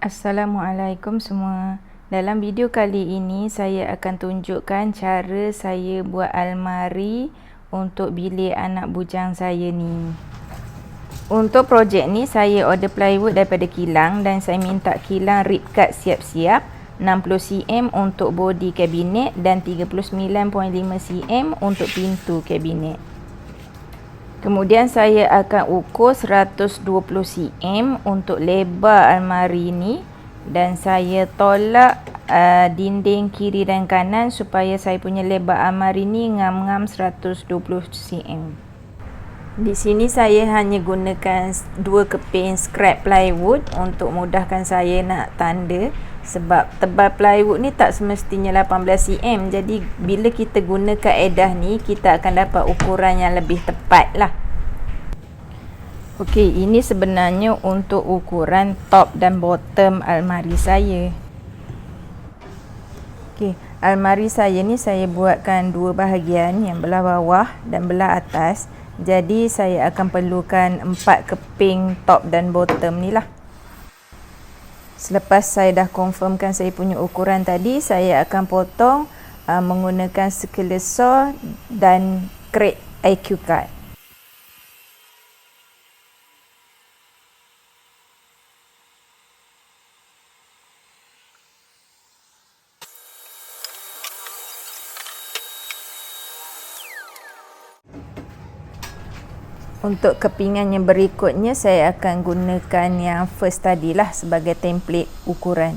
Assalamualaikum semua. Dalam video kali ini saya akan tunjukkan cara saya buat almari untuk bilik anak bujang saya ni. Untuk projek ni saya order plywood daripada kilang dan saya minta kilang rip cut siap-siap 60 cm untuk body kabinet dan 39.5 cm untuk pintu kabinet. Kemudian saya akan ukur 120 cm untuk lebar almari ni dan saya tolak dinding kiri dan kanan supaya saya punya lebar almari ni ngam-ngam 120 cm. Di sini saya hanya gunakan 2 keping scrap plywood untuk mudahkan saya nak tanda, sebab tebal plywood ni tak semestinya 18 cm. Jadi bila kita guna kaedah ni, kita akan dapat ukuran yang lebih tepat lah. Okey, ini sebenarnya untuk ukuran top dan bottom almari saya. Okey, almari saya ni saya buatkan 2 bahagian, yang belah bawah dan belah atas. Jadi saya akan perlukan 4 keping top dan bottom ni lah. Selepas saya dah confirmkan saya punya ukuran tadi, saya akan potong menggunakan skiller saw dan krek IQ cut. Untuk kepingan yang berikutnya, saya akan gunakan yang first tadilah sebagai template ukuran.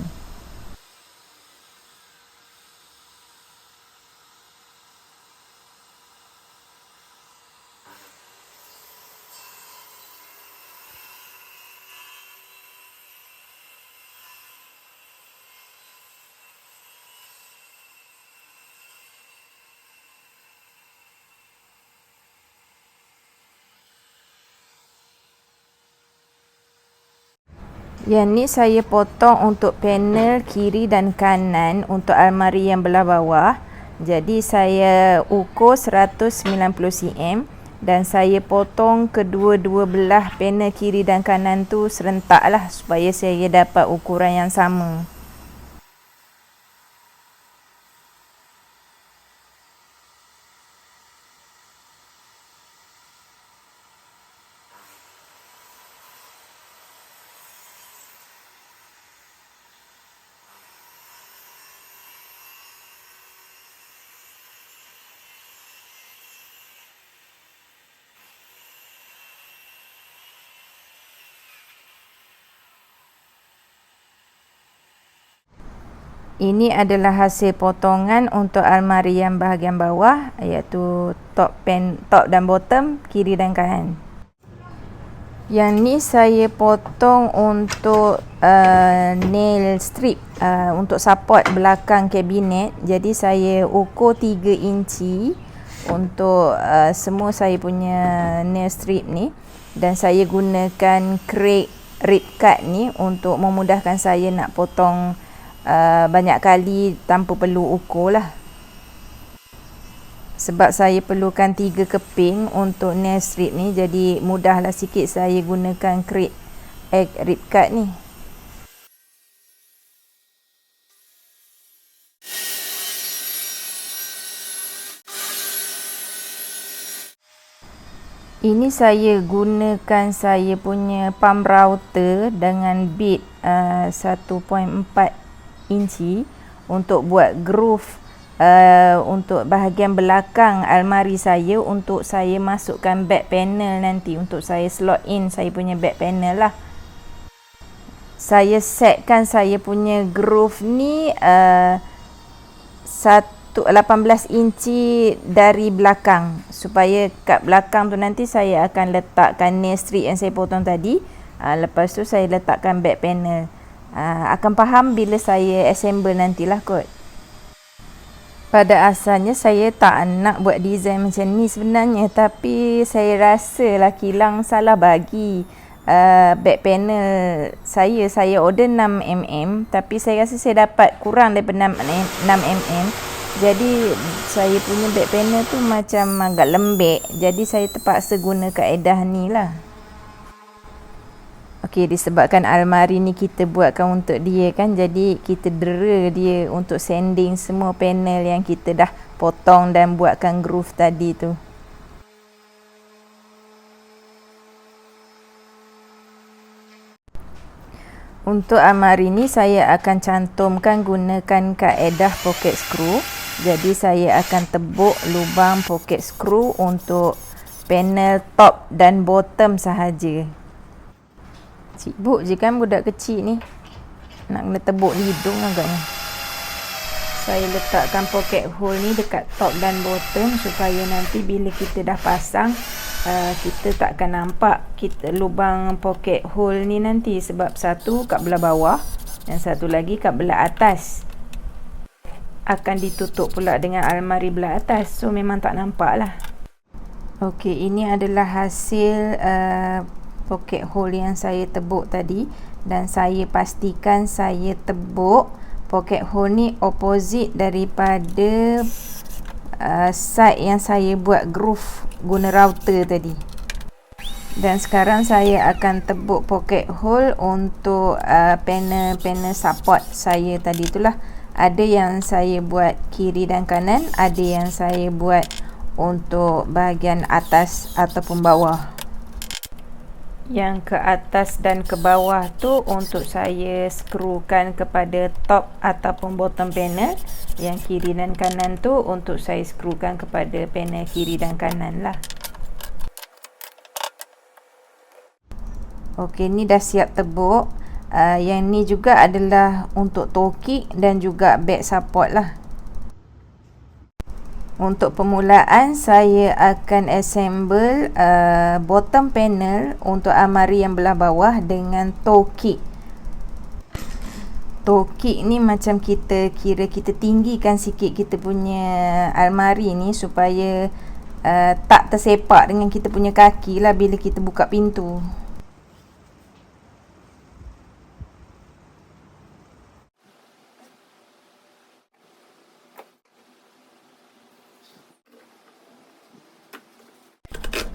Yang ni saya potong untuk panel kiri dan kanan untuk almari yang belah bawah. Jadi saya ukur 190 cm dan saya potong kedua-dua belah panel kiri dan kanan tu serentak lah supaya saya dapat ukuran yang sama. Ini adalah hasil potongan untuk almari yang bahagian bawah, iaitu top dan bottom, kiri dan kanan. Yang ni saya potong untuk nail strip untuk support belakang kabinet. Jadi saya ukur 3 inci untuk semua saya punya nail strip ni, dan saya gunakan krek rip cut ni untuk memudahkan saya nak potong banyak kali tanpa perlu ukur lah. Sebab saya perlukan 3 keping untuk nail strip ni, jadi mudahlah sikit saya gunakan krek rip cut ni. Ini saya gunakan saya punya palm router dengan bit 1.4 inci untuk buat groove untuk bahagian belakang almari saya, untuk saya masukkan back panel nanti, untuk saya slot in saya punya back panel lah. Saya setkan saya punya groove ni 18 inci dari belakang, supaya kat belakang tu nanti saya akan letakkan nail strip yang saya potong tadi. Lepas tu saya letakkan back panel. Akan faham bila saya assemble nantilah kot. Pada asalnya saya tak nak buat design macam ni sebenarnya, tapi saya rasa lah kilang salah bagi back panel saya order 6mm, tapi saya rasa saya dapat kurang daripada 6mm. Jadi saya punya back panel tu macam agak lembek, jadi saya terpaksa guna kaedah ni lah. Okey, disebabkan almari ni kita buatkan untuk dia kan, jadi kita dera dia untuk sanding semua panel yang kita dah potong dan buatkan groove tadi tu. Untuk almari ni saya akan cantumkan gunakan kaedah pocket screw. Jadi saya akan tebuk lubang pocket screw untuk panel top dan bottom sahaja. Sibuk je kan budak kecil ni. Nak kena tebuk hidung agaknya. Saya letakkan pocket hole ni dekat top dan bottom supaya nanti bila kita dah pasang, kita takkan nampak lubang pocket hole ni nanti, sebab satu kat belah bawah dan satu lagi kat belah atas. Akan ditutup pula dengan almari belah atas, so memang tak nampak lah. Okey, ini adalah hasil pocket hole yang saya tebuk tadi, dan saya pastikan saya tebuk pocket hole ni opposite daripada side yang saya buat groove guna router tadi. Dan sekarang saya akan tebuk pocket hole untuk panel support saya tadi itulah. Ada yang saya buat kiri dan kanan, ada yang saya buat untuk bahagian atas ataupun bawah. Yang ke atas dan ke bawah tu untuk saya skrukan kepada top ataupun bottom panel. Yang kiri dan kanan tu untuk saya skrukan kepada panel kiri dan kanan lah. Okey, ni dah siap tebuk. Yang ni juga adalah untuk toe kick dan juga back support lah. Untuk permulaan, saya akan assemble bottom panel untuk almari yang belah bawah dengan toe kick. Toe kick ni macam kita tinggikan sikit kita punya almari ni supaya tak tersepak dengan kita punya kaki lah bila kita buka pintu.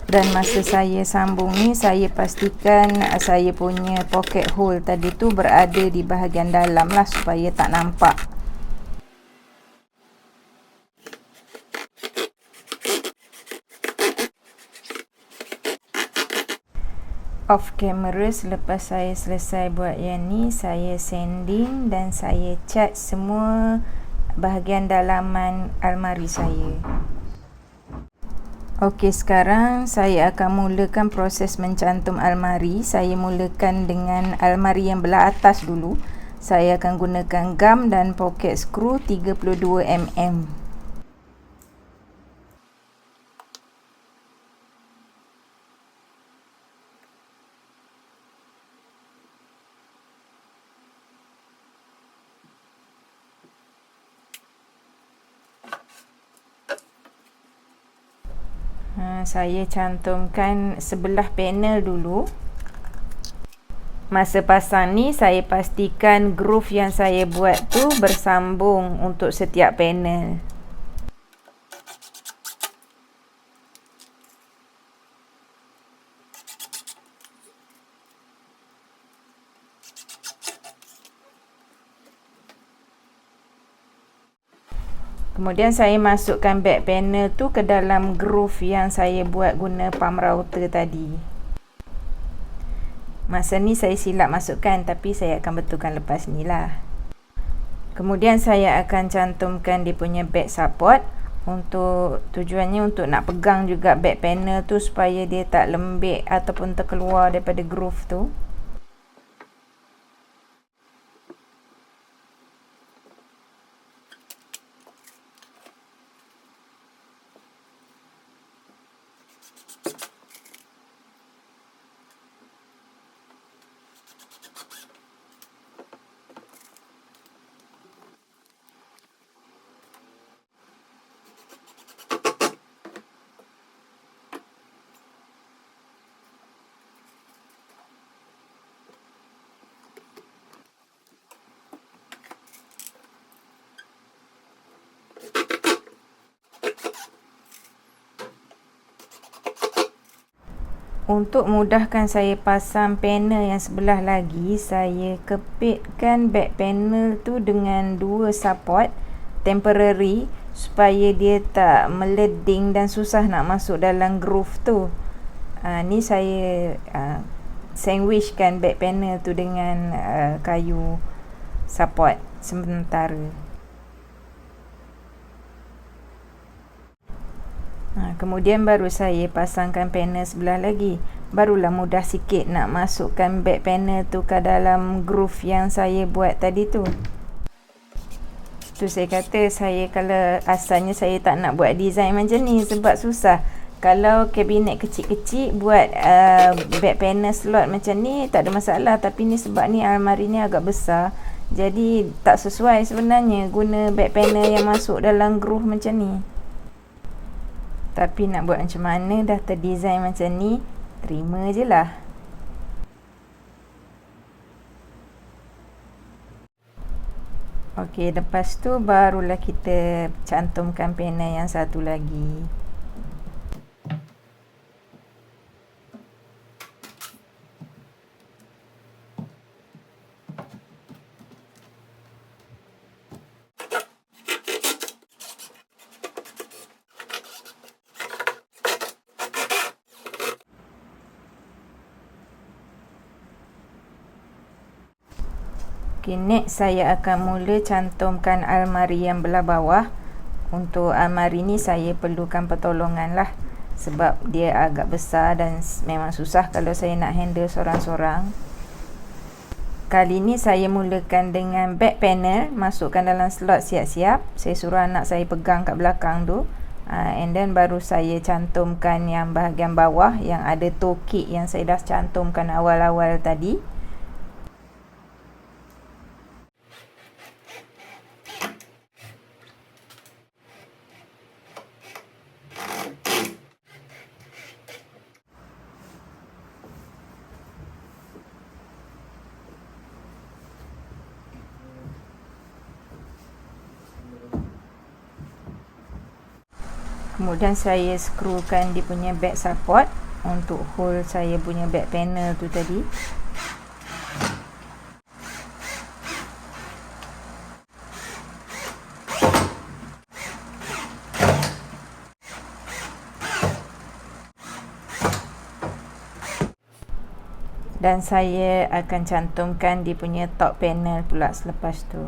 Dan masa saya sambung ni, saya pastikan saya punya pocket hole tadi tu berada di bahagian dalam lah supaya tak nampak. Off camera, selepas saya selesai buat yang ni, saya sanding dan saya cat semua bahagian dalaman almari saya. Okey, sekarang saya akan mulakan proses mencantum almari. Saya mulakan dengan almari yang belah atas dulu. Saya akan gunakan gam dan pocket screw 32 mm. Saya cantumkan sebelah panel dulu. Masa pasang ni, saya pastikan groove yang saya buat tu bersambung untuk setiap panel. Kemudian saya masukkan back panel tu ke dalam groove yang saya buat guna palm router tadi. Masa ni saya silap masukkan, tapi saya akan betulkan lepas ni lah. Kemudian saya akan cantumkan dia punya back support. Untuk tujuannya untuk nak pegang juga back panel tu supaya dia tak lembik ataupun terkeluar daripada groove tu. Untuk mudahkan saya pasang panel yang sebelah lagi, saya kepitkan back panel tu dengan 2 support temporary supaya dia tak meleding dan susah nak masuk dalam groove tu. Ni saya sandwichkan back panel tu dengan kayu support sementara. Kemudian baru saya pasangkan panel sebelah lagi. Barulah mudah sikit nak masukkan back panel tu ke dalam groove yang saya buat tadi tu. Tu saya kata, kalau asalnya saya tak nak buat design macam ni sebab susah. Kalau kabinet kecil-kecil buat back panel slot macam ni tak ada masalah, tapi ni sebab ni almari ni agak besar, jadi tak sesuai sebenarnya guna back panel yang masuk dalam groove macam ni. Tapi nak buat macam mana, dah terdesign macam ni, terima je lah. Okey, lepas tu barulah kita cantumkan panel yang satu lagi. Okay, next saya akan mula cantumkan almari yang belah bawah. Untuk almari ni saya perlukan pertolongan lah, sebab dia agak besar dan memang susah kalau saya nak handle sorang-sorang. Kali ni saya mulakan dengan back panel, masukkan dalam slot siap-siap. Saya suruh anak saya pegang kat belakang tu, and then baru saya cantumkan yang bahagian bawah yang ada toe kick yang saya dah cantumkan awal-awal tadi. Kemudian saya skrukan dia punya back support untuk hold saya punya back panel tu tadi. Dan saya akan cantumkan dia punya top panel pula selepas tu.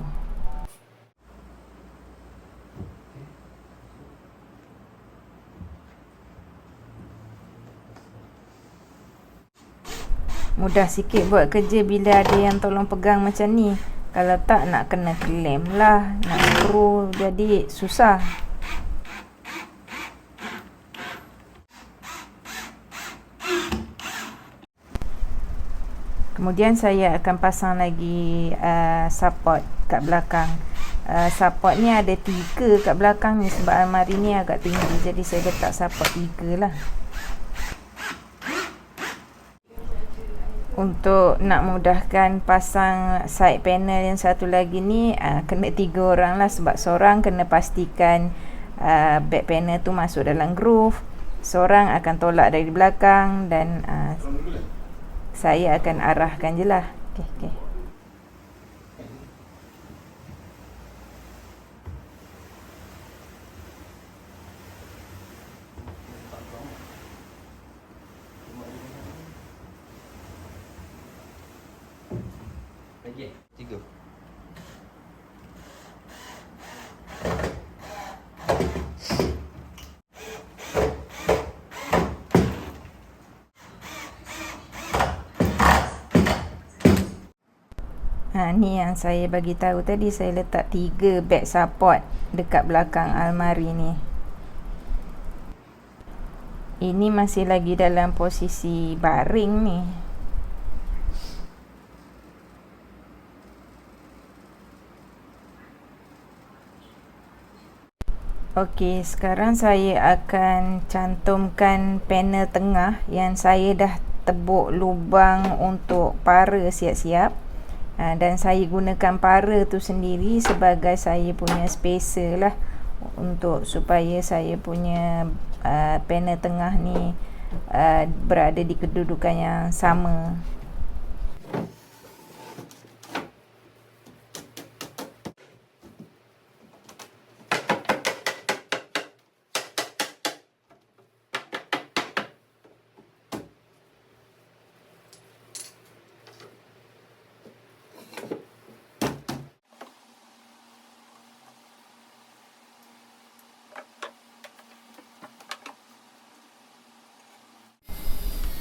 Mudah sikit buat kerja bila ada yang tolong pegang macam ni. Kalau tak, nak kena klem lah, nak skru, jadi susah. Kemudian saya akan pasang lagi support kat belakang. Support ni ada 3 kat belakang ni sebab almari ni agak tinggi, jadi saya letak support 3 lah. Untuk nak mudahkan pasang side panel yang satu lagi ni, kena 3 orang lah, sebab seorang kena pastikan back panel tu masuk dalam groove, seorang akan tolak dari belakang, dan saya akan arahkan je lah. Okay. Lagi 3. Ni yang saya bagi tahu tadi, saya letak 3 back support dekat belakang almari ni. Ini masih lagi dalam posisi baring ni. Okey, sekarang saya akan cantumkan panel tengah yang saya dah tebuk lubang untuk para siap-siap. Dan saya gunakan para tu sendiri sebagai saya punya spacer lah, untuk supaya saya punya panel tengah ni berada di kedudukan yang sama.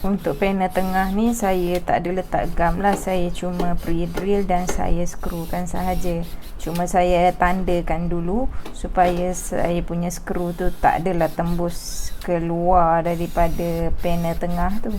Untuk panel tengah ni saya tak ada letak gam lah, saya cuma pre-drill dan saya skrukan sahaja. Cuma saya tandakan dulu supaya saya punya skru tu tak adalah tembus keluar daripada panel tengah tu.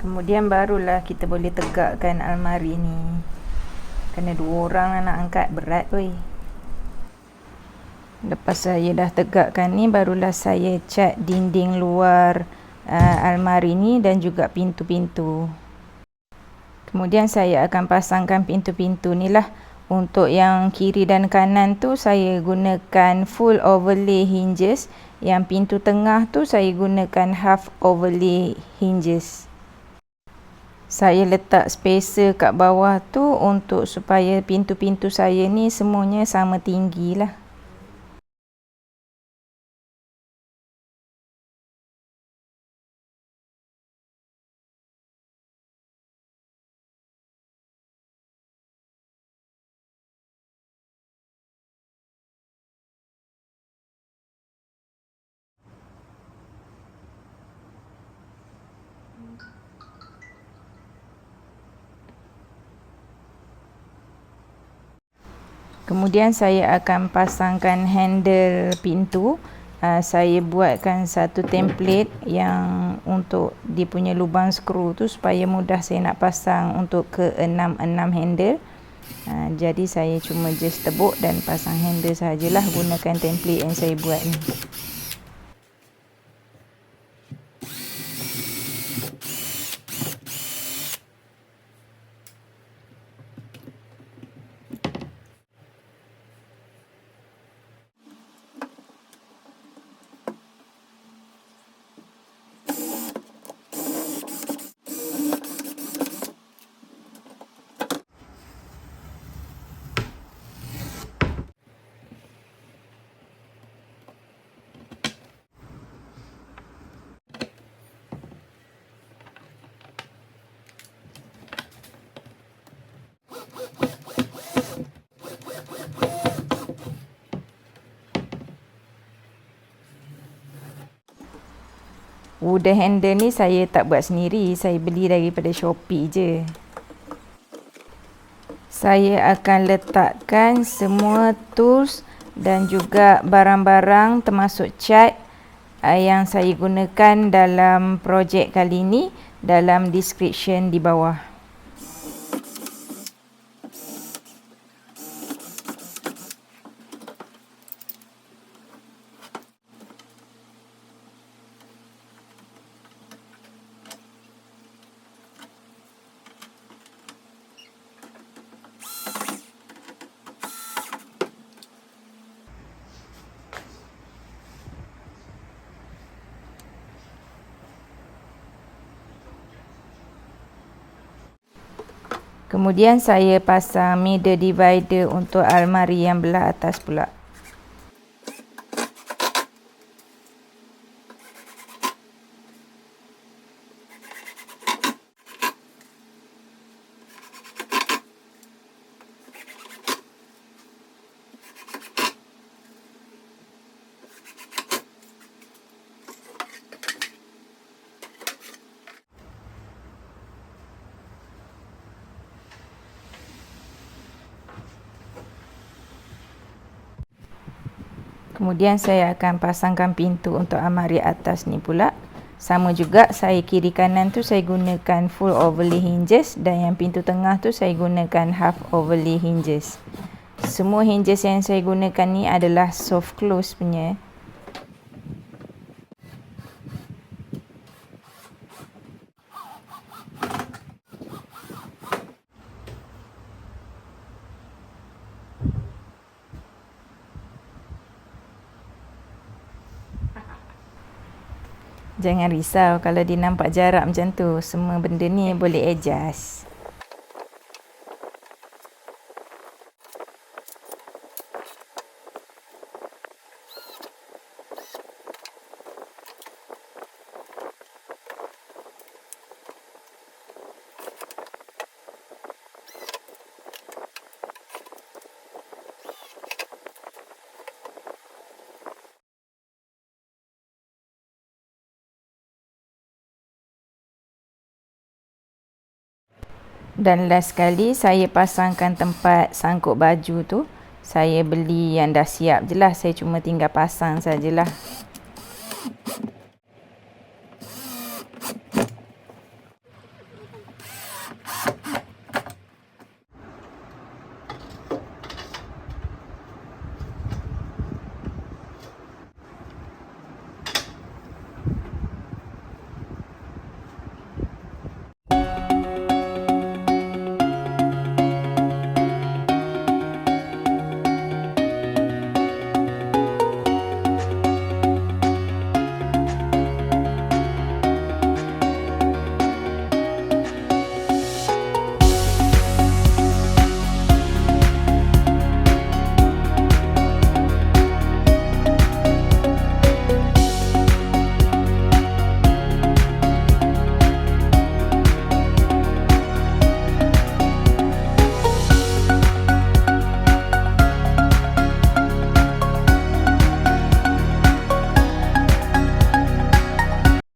Kemudian barulah kita boleh tegakkan almari ni. Kena 2 orang lah nak angkat, berat weh. Lepas saya dah tegakkan ni, barulah saya cat dinding luar almari ni dan juga pintu-pintu. Kemudian saya akan pasangkan pintu-pintu ni lah. Untuk yang kiri dan kanan tu saya gunakan full overlay hinges. Yang pintu tengah tu saya gunakan half overlay hinges. Saya letak spacer kat bawah tu untuk supaya pintu-pintu saya ni semuanya sama tinggi lah. Kemudian saya akan pasangkan handle pintu. Saya buatkan satu template yang untuk dia punya lubang skru tu supaya mudah saya nak pasang untuk ke 6 handle. Jadi saya cuma just tebuk dan pasang handle sahajalah gunakan template yang saya buat ni. Wooden handle ni saya tak buat sendiri, saya beli daripada Shopee je. Saya akan letakkan semua tools dan juga barang-barang termasuk cat yang saya gunakan dalam projek kali ni dalam description di bawah. Kemudian saya pasang middle divider untuk almari yang belah atas pula. Kemudian saya akan pasangkan pintu untuk almari atas ni pula. Sama juga saya kiri kanan tu saya gunakan full overlay hinges, dan yang pintu tengah tu saya gunakan half overlay hinges. Semua hinges yang saya gunakan ni adalah soft close punya. Jangan risau kalau dia nampak jarak macam tu. Semua benda ni boleh adjust. Dan last sekali saya pasangkan tempat sangkut baju tu. Saya beli yang dah siap je lah. Saya cuma tinggal pasang sajalah.